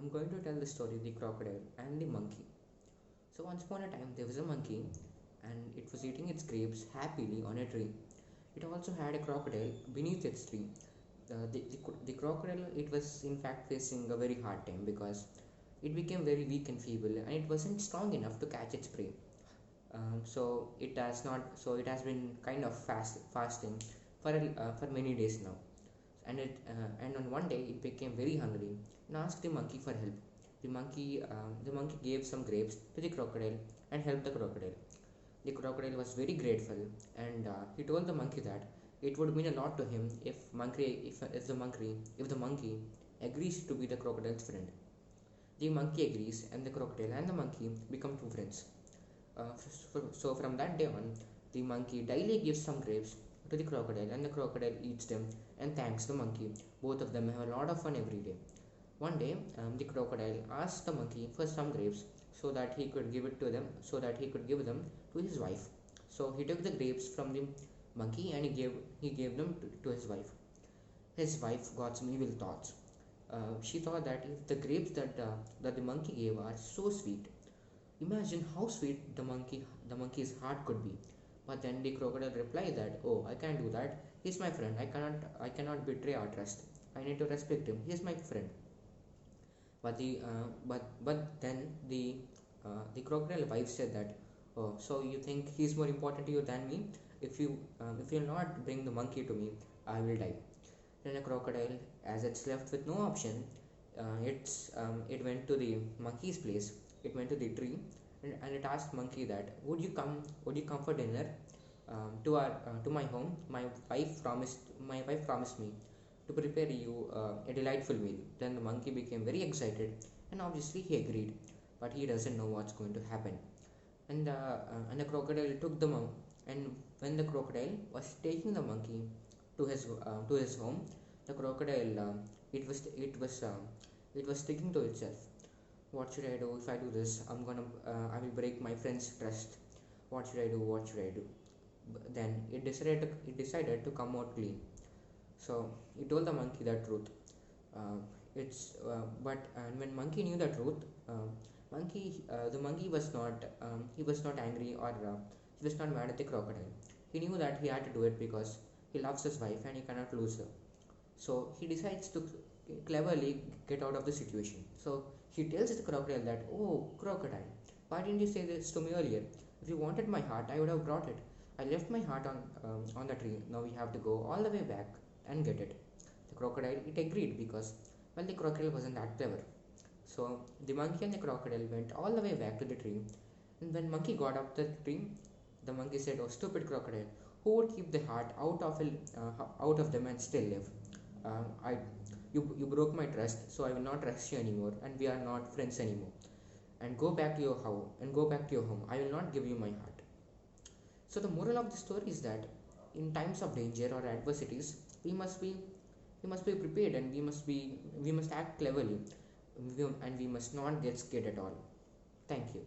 I'm going to tell the story of the crocodile and the monkey. So, once upon a time, there was a monkey and it was eating its grapes happily on a tree. It also had a crocodile beneath its tree. The crocodile, it was in fact facing a very hard time because it became very weak and feeble and it wasn't strong enough to catch its prey. So it has been kind of fasting for many days now, and on one day it became very hungry and asked the monkey for help. The monkey gave some grapes to the crocodile and helped the crocodile. The crocodile was very grateful, and he told the monkey that it would mean a lot to him if the monkey agrees to be the crocodile's friend. The monkey agrees, and the crocodile and the monkey become two friends. So from that day on, the monkey daily gives some grapes to the crocodile, and the crocodile eats them and thanks the monkey. Both of them have a lot of fun every day. One day, the crocodile asked the monkey for some grapes so that he could give them to his wife. So he took the grapes from the monkey and he gave them to his wife. His wife got some evil thoughts. She thought that if the grapes that the monkey gave are so sweet, imagine how sweet the monkey's heart could be. But then the crocodile replied that, "Oh, I can't do that. He's my friend. I cannot betray our trust. I need to respect him. He's my friend." But then the crocodile wife said that, "Oh, so you think he's more important to you than me? If you'll not bring the monkey to me, I will die." Then a crocodile, as it's left with no option, it went to the monkey's place. It went to the tree, and it asked monkey that, "Would you come for dinner to my home? My wife promised me to prepare you a delightful meal." Then the monkey became very excited, and obviously he agreed, but he doesn't know what's going to happen. And the crocodile took the monk, and when the crocodile was taking the monkey to his home, the crocodile it was thinking to itself, "What should I do? If I do this, I will break my friend's trust. What should I do? What should I do?" Then it decided to come out clean. So he told the monkey the truth. It's but and when monkey knew the truth, the monkey was not angry, or he was not mad at the crocodile. He knew that he had to do it because he loves his wife and he cannot lose her. So he decides to cleverly get out of the situation. So he tells the crocodile that, "Oh, crocodile, why didn't you say this to me earlier? If you wanted my heart, I would have brought it. I left my heart on the tree. Now we have to go all the way back and get it." The crocodile it agreed because, well, the crocodile wasn't that clever. So the monkey and the crocodile went all the way back to the tree. And when monkey got up the tree, the monkey said, "Oh, stupid crocodile, who would keep the heart out of them and still live? I you broke my trust, so I will not trust you anymore, and we are not friends anymore. And go back to your house and go back to your home. I will not give you my heart." So the moral of the story is that in times of danger or adversities, we must be prepared, and we must act cleverly, and we must not get scared at all. Thank you.